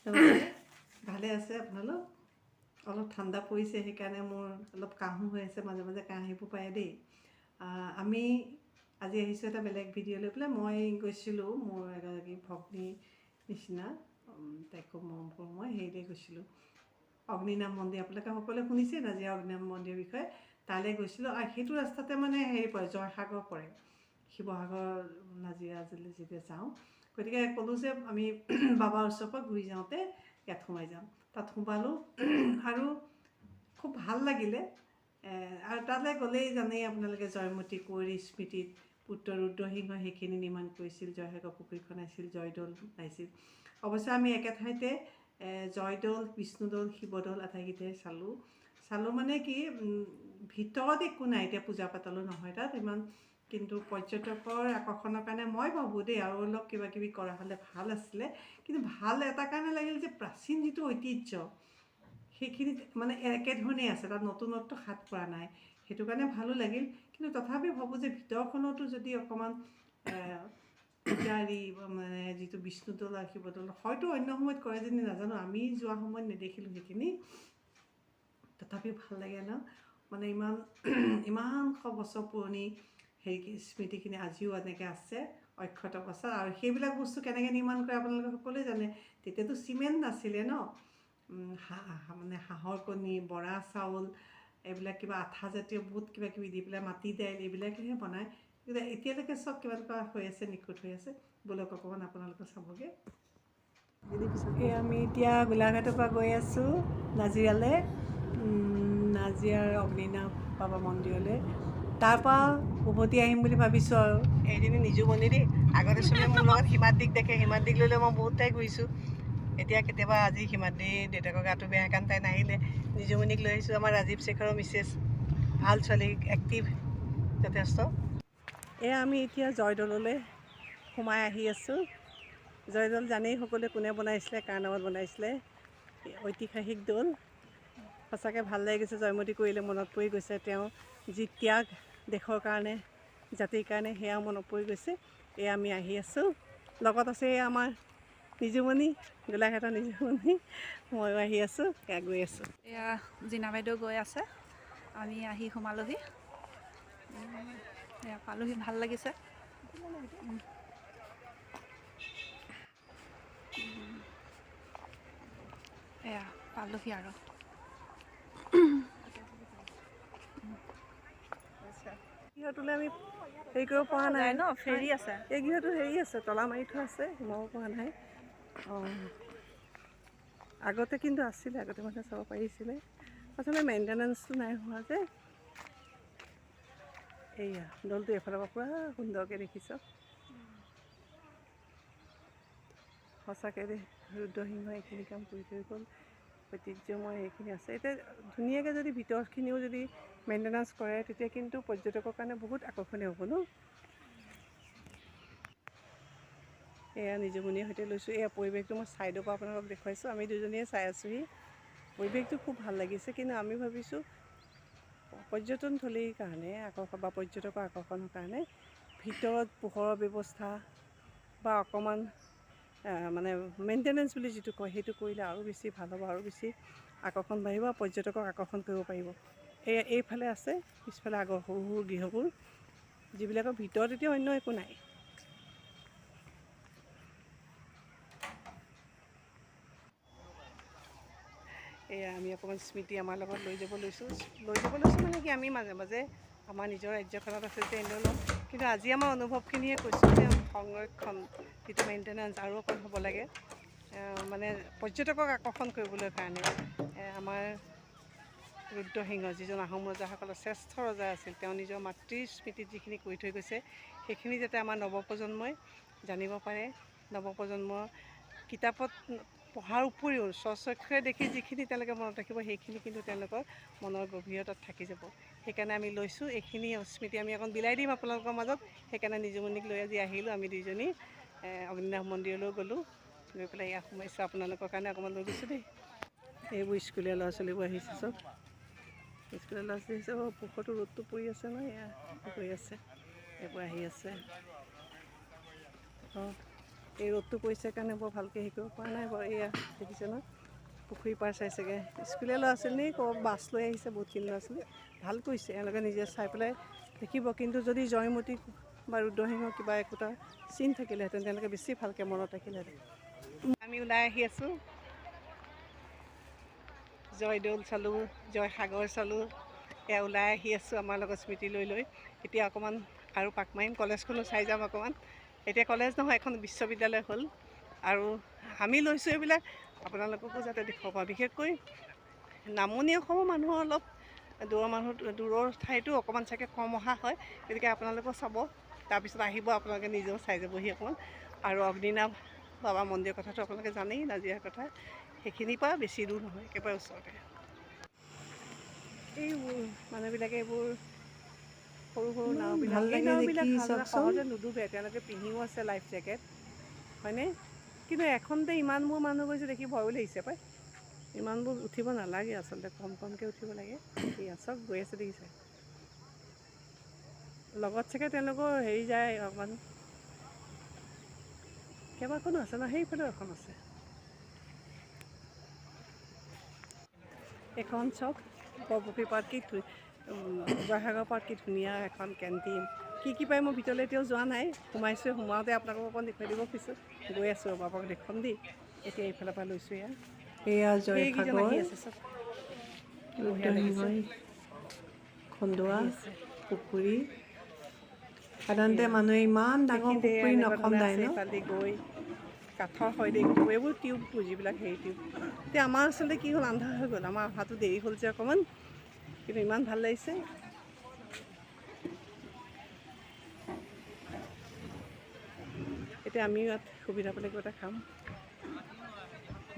নমস্কাৰ, ভালে আছে আপোনালোক? অলপ ঠাণ্ডা পৰিছে, সেইকাৰণে মোৰ অলপ কাহো হৈ আছে, মাজে মাজে কাহ আহিব পাৰে দেই। আমি আজি আহিছোঁ এটা বেলেগ ভিডিঅ' লৈ পেলাই। মই গৈছিলোঁ মোৰ এগৰাকী ভগ্নী নিচিনা, তাইক খুব মৰম কৰোঁ মই, হেৰিলৈ গৈছিলোঁ অগ্নিনাভ মন্দিৰ। আপোনালোকে সকলোৱে শুনিছে নাজিৰা অগ্নিনাভ মন্দিৰৰ বিষয়ে। তালৈ গৈছিলোঁ আৰু সেইটো ৰাস্তাতে মানে হেৰি পৰে, জয়সাগৰ পৰে, শিৱসাগৰ নাজিৰা যেতিয়া যাওঁ। গতিকে ক'লোঁ যে আমি বাবাৰ ওচৰৰ পৰা ঘূৰি যাওঁতে ইয়াত সোমাই যাম। তাত সোমালোঁ আৰু খুব ভাল লাগিলে। আৰু তালৈ গ'লেই জানেই আপোনালোকে জয়মতী কুঁৱৰীৰ স্মৃতিত পুত্ৰ ৰুদ্ৰসিংহই সেইখিনি নিৰ্মাণ কৰিছিল, জয়সাগৰ পুখুৰী খনাইছিল, জয়দৌল বনাইছিল। অৱশ্যে আমি একে ঠাইতে জয়দৌল, বিষ্ণুদৌল, শিৱদৌল আটাইকেইটাই চালোঁ মানে কি, ভিতৰত একো নাই, এতিয়া পূজা পাতলো নহয় তাত ইমান, কিন্তু পৰ্যটকৰ আকৰ্ষণৰ কাৰণে মই ভাবোঁ দেই আৰু অলপ কিবা কিবি কৰা হ'লে ভাল আছিলে। কিন্তু ভাল এটা কাৰণে লাগিল যে প্ৰাচীন যিটো ঐতিহ্য সেইখিনিত মানে একেধৰণেই আছে, তাত নতুনত্ব হাত পৰা নাই, সেইটো কাৰণে ভালো লাগিল। কিন্তু তথাপি ভাবোঁ যে ভিতৰখনতো যদি অকণমান পূজাৰী মানে যিটো বিষ্ণুদৌল আৰু শিৱদৌল হয়তো অন্য সময়ত কৰে যদি নাজানো, আমি যোৱা সময়ত নেদেখিলোঁ সেইখিনি। তথাপিও ভাল লাগে ন, মানে ইমান শ বছৰ পুৰণি হেৰি স্মৃতিখিনি আজিও এনেকৈ আছে অক্ষত অৱস্থাত। আৰু সেইবিলাক বস্তু কেনেকৈ নিৰ্মাণ কৰে আপোনালোকে সকলোৱে জানে। তেতিয়াতো চিমেণ্ট নাছিলে ন, মানে হাঁহৰ কণী, বৰা চাউল, এইবিলাক কিবা আঠাজাতীয় বহুত কিবা কিবি দি পেলাই, মাটি দাইল, এইবিলাকেহে বনায়। কিন্তু এতিয়ালৈকে চব কিবা হৈ আছে, নিখুঁত হৈ আছে। ব'লক অকণমান আপোনালোকে চাবগৈ। আমি এতিয়া গোলাঘাটৰ পৰা গৈ আছোঁ নাজিৰালৈ, নাজিৰাৰ অগ্নিনাভ বাবা মন্দিৰলৈ। তাৰপৰা উভতি আহিম বুলি ভাবিছোঁ। আৰু এইজনী নিজুমণি দেই, আগতে চবে মোৰ লগত হিমাদ্ৰীক দেখে, হিমাদ্ৰীক লৈ লৈ মই বহুত ঠাই ঘূৰিছোঁ। এতিয়া কেতিয়াবা আজি হিমাদ্ৰীৰ দেউতাকৰ গাটো বেয়া কাৰণে তাই নাহিলে, নিজুমণিক লৈ আহিছোঁ। আমাৰ ৰাজীৱ শেখৰৰ মিছেছ, ভাল ছোৱালী, এক্টিভ যথেষ্ট। এয়া আমি এতিয়া জয়দৌললৈ সোমাই আহি আছোঁ। জয়দৌল জানেই সকলোৱে কোনে বনাইছিলে, কাৰ নামত বনাইছিলে, ঐতিহাসিক দৌল। সঁচাকৈ ভাল লাগি গৈছে, জয়মতী কুঁৱৰীলৈ মনত পৰি গৈছে। তেওঁ যি ত্যাগ দেশৰ কাৰণে, জাতিৰ কাৰণে, সেয়া মনত পৰি গৈছে। এয়া আমি আহি আছোঁ, লগত আছে আমাৰ নিজুমণি, গোলাঘাটৰ নিজুমণি, ময়ো আহি আছোঁ, এয়া গৈ আছোঁ। এয়া জিনা বাইদেউ গৈ আছে, আমি আহি সোমালোহি, এয়া পালোহি, ভাল লাগিছে। এয়া পালোহি আৰু গৃহটোলৈ আমি হেৰি কৰিব পৰা নাই ন, ফেৰী আছে। এই গৃহটো হেৰি আছে, তলা মাৰি থোৱা আছে, সোমাব পৰা নাই। আগতে কিন্তু আছিলে, আগতে মানুহে চাব পাৰিছিলে, আচলতে মেইনটেনেঞ্চটো নাই হোৱা যে। এইয়া দৌলটো এফালৰ পৰা পূৰা সুন্দৰকৈ দেখিছ। সঁচাকৈ দেই, ৰুদ্ৰসিংহই এইখিনি কাম কৰি থৈ গ'ল, ঐতিহ্যময় এইখিনি আছে। এতিয়া ধুনীয়াকৈ যদি ভিতৰখিনিও যদি মেইনটেনেঞ্চ কৰে, তেতিয়া কিন্তু পৰ্যটকৰ কাৰণে বহুত আকৰ্ষণীয় হ'ব ন। এয়া নিজুমণিৰ সৈতে লৈছোঁ। এয়া পৰিৱেশটো মই ছাইডৰ পৰা আপোনালোকক দেখুৱাইছোঁ, আমি দুজনীয়ে চাই আছোঁহি। পৰিৱেশটো খুব ভাল লাগিছে, কিন্তু আমি ভাবিছোঁ পৰ্যটনথলীৰ কাৰণে আকৰ্ষণ বা পৰ্যটকৰ আকৰ্ষণৰ কাৰণে ভিতৰত পোহৰৰ ব্যৱস্থা বা অকণমান মানে মেইনটেনেঞ্চ বুলি যিটো কয়, সেইটো কৰিলে আৰু বেছি ভাল হ'ব, আৰু বেছি আকৰ্ষণ বাঢ়িব, পৰ্যটকক আকৰ্ষণ কৰিব পাৰিব। এইফালে আছে, পিছফালে আগৰ সৰু সৰু গৃহবোৰ, যিবিলাকৰ ভিতৰত এতিয়া অন্য একো নাই। এয়া আমি অকণমান স্মৃতি আমাৰ লগত লৈ যাব লৈছোঁ মানে কি, আমি মাজে মাজে আমাৰ নিজৰ ৰাজ্যখনত আছে যে এনেও লওঁ, কিন্তু আজি আমাৰ অনুভৱখিনিয়ে কৈছোঁ যে সংৰক্ষণ, যিটো মেইনটেনেঞ্চ আৰু অকণ হ'ব লাগে, মানে পৰ্যটকক আকৰ্ষণ কৰিবলৈ কাৰণে। আমাৰ ৰুদ্ৰসিংহ, যিজন আহোম ৰজাসকলৰ শ্ৰেষ্ঠ ৰজা আছিল, তেওঁ নিজৰ মাতৃৰ স্মৃতিত যিখিনি কৰি থৈ গৈছে, সেইখিনি যাতে আমাৰ নৱপ্ৰজন্মই জানিব পাৰে। নৱপ্ৰজন্মৰ কিতাপত পঢ়াৰ উপৰিও স্বচক্ষুৰে দেখি যিখিনি তেওঁলোকে মনত ৰাখিব, সেইখিনি কিন্তু তেওঁলোকৰ মনৰ গভীৰতাত থাকি যাব। সেইকাৰণে আমি লৈছোঁ এইখিনি স্মৃতি, আমি অকণ বিলাই দিম আপোনালোকৰ মাজত। সেইকাৰণে নিজুমণিক লৈ আজি আহিলোঁ, আমি দুইজনী অগ্নিনাভ মন্দিৰলৈ গ'লোঁ, গৈ পেলাই ইয়াত সোমাইছোঁ। আপোনালোকৰ কাৰণে অকণমান লৈ গৈছোঁ দেই। এইবোৰ স্কুলীয়া ল'ৰা ছোৱালীবোৰ আহিছে, চব স্কুলীয়া ল'ৰা ছোৱালী আহিছে। পোহৰটো ৰ'দটো পৰি আছে ন, এয়া গৈ আছে, এইবোৰ আহি আছে। এই ৰ'দটো পৰিছে কাৰণে বৰ ভালকৈ হেৰি কৰিব পৰা নাই বাৰু। এয়া দেখিছে ন, পুখুৰী পাৰ চাইছেগৈ। স্কুলীয়া ল'ৰা ছোৱালী ক'ৰবাত বাছ লৈ আহিছে বহুতখিনি ল'ৰা ছোৱালী। ভাল কৰিছে, এওঁলোকে নিজে চাই পেলাই দেখিব। কিন্তু যদি জয়মতী বা ৰুদ্ৰসিংহৰ কিবা একোটা চিন থাকিলেহেঁতেন তেওঁলোকে বেছি ভালকৈ মনত ৰাখিলেহেঁতেন। আমি ওলাই আহি আছোঁ, জয়দৌল চালোঁ, জয়সাগৰ চালোঁ। এয়া ওলাই আহি আছোঁ আমাৰ লগত স্মৃতি লৈ লৈ। এতিয়া অকণমান আৰু পাক মাৰিম, কলেজখনো চাই যাম অকণমান। এতিয়া কলেজ নহয়, এখন বিশ্ববিদ্যালয় হ'ল। আৰু আমি লৈছোঁ এইবিলাক আপোনালোককো যাতে দেখুৱাব পাৰোঁ। বিশেষকৈ নামনি অসমৰ মানুহৰ অলপ দূৰৰ ঠাইতো অকণমান চাগে কম অহা হয়, গতিকে আপোনালোকেও চাব। তাৰপিছত আহিব, আপোনালোকে নিজেও চাই যাবহি অকণমান। আৰু অগ্নিনাভ বাবা মন্দিৰৰ কথাটো আপোনালোকে জানেই, নাজিৰাৰ কথা। সেইখিনিৰ পৰা বেছি দূৰ নহয়, একেবাৰে ওচৰতে। এইবোৰ মানুহবিলাকে এইবোৰ সৰু সৰু নাওবিলাক, এই নাওবিলাক ভালদৰে সহজে নুডুবে। তেওঁলোকে পিন্ধিও আছে লাইফ জেকেট, হয়নে? কিন্তু এখনতে ইমানবোৰ মানুহ গৈছে দেখি ভয়ো লাগিছে পাই। ইমানবোৰ উঠিব নালাগে আচলতে, কম কমকৈ উঠিব লাগে। এয়া চব গৈ আছে দেখিছে। লগত চাগে তেওঁলোকৰ হেৰি যায় অকণমান, কেইবাখনো আছে ন, সেইফালেও এখন আছে। এখন চব বৰপুখুৰী পাৰত, কি জয়সাগৰ পাৰত কি ধুনীয়া এখন কেণ্টিন। কি পায় মই ভিতৰলৈ এতিয়াও যোৱা নাই, সোমাইছোঁ। সোমাওঁতে আপোনালোকক অকণ দেখুৱাই দিব খুজিছোঁ। গৈ আছোঁ, আপোনালোকক দেখুৱাম দেই। এতিয়া এইফালৰ পৰা লৈছোঁ। এয়া জয়সাগৰ আহি আছে চব, খন্দুৱা পুখুৰী। সাধাৰণতে মানুহে ইমান ডাঙৰ পুখুৰী নখন্দায় ন। এইফালে গৈ কাঠৰ হয় দেই, এইবোৰ টিউবটো যিবিলাক হেৰি টিউব। এতিয়া আমাৰ আচলতে কি হ'ল, আন্ধাৰ হৈ গ'ল। আমাৰ অহাটো দেৰি হ'ল যে অকণমান, কিন্তু ইমান ভাল লাগিছে। এতিয়া আমিও ইয়াত সুবিধা পালে কিবা এটা খাম।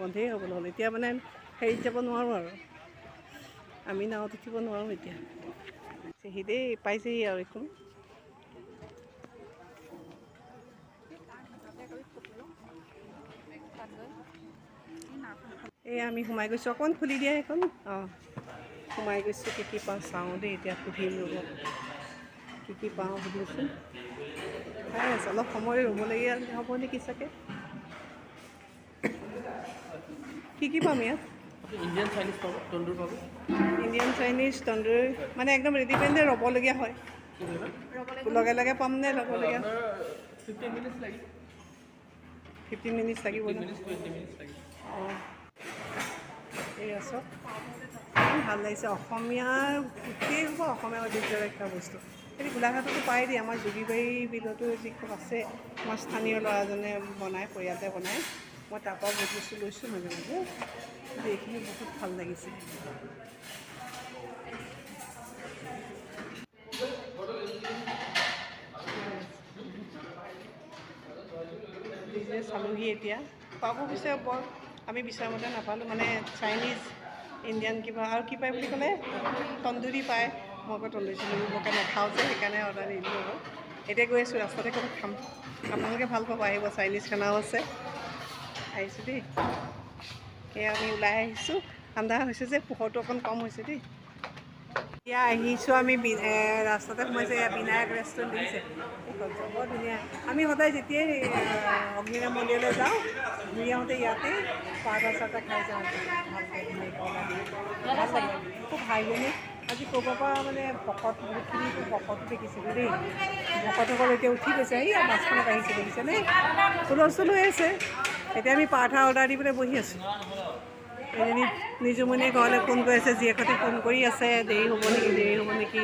বন্ধেই হ'বলৈ হ'ল এতিয়া, মানে হেৰিত যাব নোৱাৰোঁ আৰু। আমি নাৱত উঠিব নোৱাৰোঁ এতিয়া। দেই পাইছেহি আৰু এইখন। এই আমি সোমাই গৈছোঁ, অকণমান খুলি দিয়া সেইখন। অঁ, সোমাই গৈছোঁ। কি পাওঁ চাওঁ দেই, এতিয়া সুধিম ৰ'ব। কি পাওঁ সুধিছোঁ। চাই আছে, অলপ সময় ৰ'বলগীয়া হ'ব নেকি চাগে। কি পাম ইয়াত? ইণ্ডিয়ান চাইনিজ পাব, তন্দুৰ পাব। ইণ্ডিয়ান চাইনিজ তন্দুৰ মানে একদম ৰেডিমেড নে ৰ'বলগীয়া হয়? লগে লগে পাম নে ৰ'বলগীয়া? 15 মিনিটছ লাগিব ন? অঁ, এই আছোঁ। ভাল লাগিছে। অসমীয়াৰ গোটেই অসমীয়া ঐতিহ্য ৰক্ষা বস্তু। এই গোলাঘাটতো পাই দিয়ে, আমাৰ যোগীবাৰী বিলতো যিখন আছে, আমাৰ স্থানীয় ল'ৰাজনে বনায়, পৰিয়ালে বনায়। মই তাৰপৰা বহুত বস্তু লৈছোঁ মাজে মাজে। কিন্তু এইখিনি বহুত ভাল লাগিছে। নিজে চালোঁহি এতিয়া। পাব বিচাৰে বৰ আমি বিচৰামতে নাপালোঁ, মানে চাইনিজ ইণ্ডিয়ান কিবা আৰু কি পায় বুলি ক'লে, তন্দুৰী পায়। মই আকৌ তন্দুৰী চন্দুৰী নাখাওঁ যে, সেইকাৰণে অৰ্ডাৰ নিদিলোঁ আৰু। এতিয়া গৈ আছোঁ, ৰাস্তাতে ক'ৰবাত খাম। আপোনালোকে ভাল পাব, আহিব। চাইনিজ খানাও আছে। আহিছোঁ দেই। এয়া আমি ওলাই আহিছোঁ। ঠাণ্ডা হৈছে যে, পোহৰটো অকণ কম হৈছে দেই। এতিয়া আহিছোঁ আমি ৰাস্তাতে সোমাইছোঁ। এয়া বিনায়ক ৰেষ্টুৰেণ্ট দেখিছে, এইখন বৰ ধুনীয়া। আমি সদায় যেতিয়াই অগ্নিনাভ মন্দিৰলৈ যাওঁ, ঘূৰি আহোঁতে ইয়াতেই পাৰ্টা চাৰ্টা খাই যাওঁ। ভালকৈ ভাল লাগে, খুব হাইজেনিক। আজি ক'ৰবাৰ পৰা মানে ভকত বহুতখিনি ভকতো দেখিছিলোঁ দেই। ভকতসকল এতিয়া উঠি গৈছে। এইয়া বাছখনত আহিছে দেখিছেনে, হুলস্থুল হৈ আছে। এতিয়া আমি পাৰ্টা অৰ্ডাৰ দি পেলাই বহি আছোঁ। এজনী নিজুমণিয়ে ঘৰলৈ ফোন কৰি আছে, জীয়েকহঁতে ফোন কৰি আছে, দেৰি হ'ব নেকি, দেৰি হ'ব নেকি।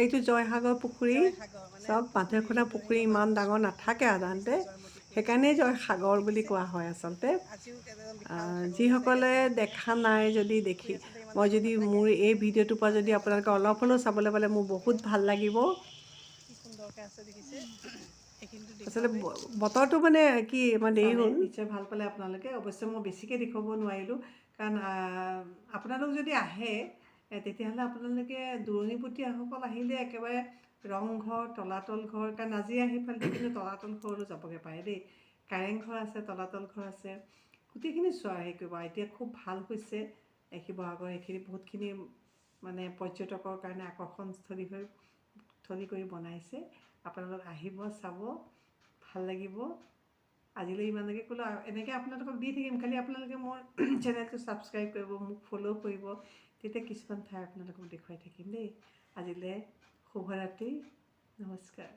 এইটো জয়সাগৰ পুখুৰী। চব মানুহে খোদা পুখুৰী ইমান ডাঙৰ নাথাকে সাধাৰণতে, সেইকাৰণেই জয়সাগৰ বুলি কোৱা হয় আচলতে। যিসকলে দেখা নাই, যদি মই যদি মোৰ এই ভিডিঅ'টোৰ পৰা যদি আপোনালোকে অলপ হ'লেও চাবলৈ পালে মোৰ বহুত ভাল লাগিব। আচলতে বতৰটো মানে কি, ইমান দেৰি হ'ল। নিশ্চয় ভাল পালে আপোনালোকে। অৱশ্যে মই বেছিকৈ দেখুৱাব নোৱাৰিলোঁ, কাৰণ আপোনালোক যদি আহে তেতিয়াহ'লে আপোনালোকে দূৰণিবটীয়াসকল আহিলে একেবাৰে ৰংঘৰ, তলাতল ঘৰ, কাৰণ নাজিৰা সেইফালেদি কিন্তু তলাতল ঘৰলৈ যাবগৈ পাৰে দেই। কাৰেংঘৰ আছে, তলাতল ঘৰ আছে, গোটেইখিনি চোৱা হেৰি কৰিব। এতিয়া খুব ভাল হৈছে শিৱসাগৰ, এইখিনি বহুতখিনি মানে পৰ্যটকৰ কাৰণে আকৰ্ষণস্থলী কৰি বনাইছে। আপোনালোক আহিব, চাব, ভাল লাগিব। আজিলৈ ইমানলৈকে ক'লোঁ। এনেকৈ আপোনালোকক দি থাকিম, খালি আপোনালোকে মোৰ চেনেলটো ছাবস্ক্ৰাইব কৰিব, মোক ফ'ল' কৰিব, তেতিয়া কিছুমান ঠাই আপোনালোকক দেখুৱাই থাকিম দেই। আজিলৈ শুভৰাত্ৰি, নমস্কাৰ।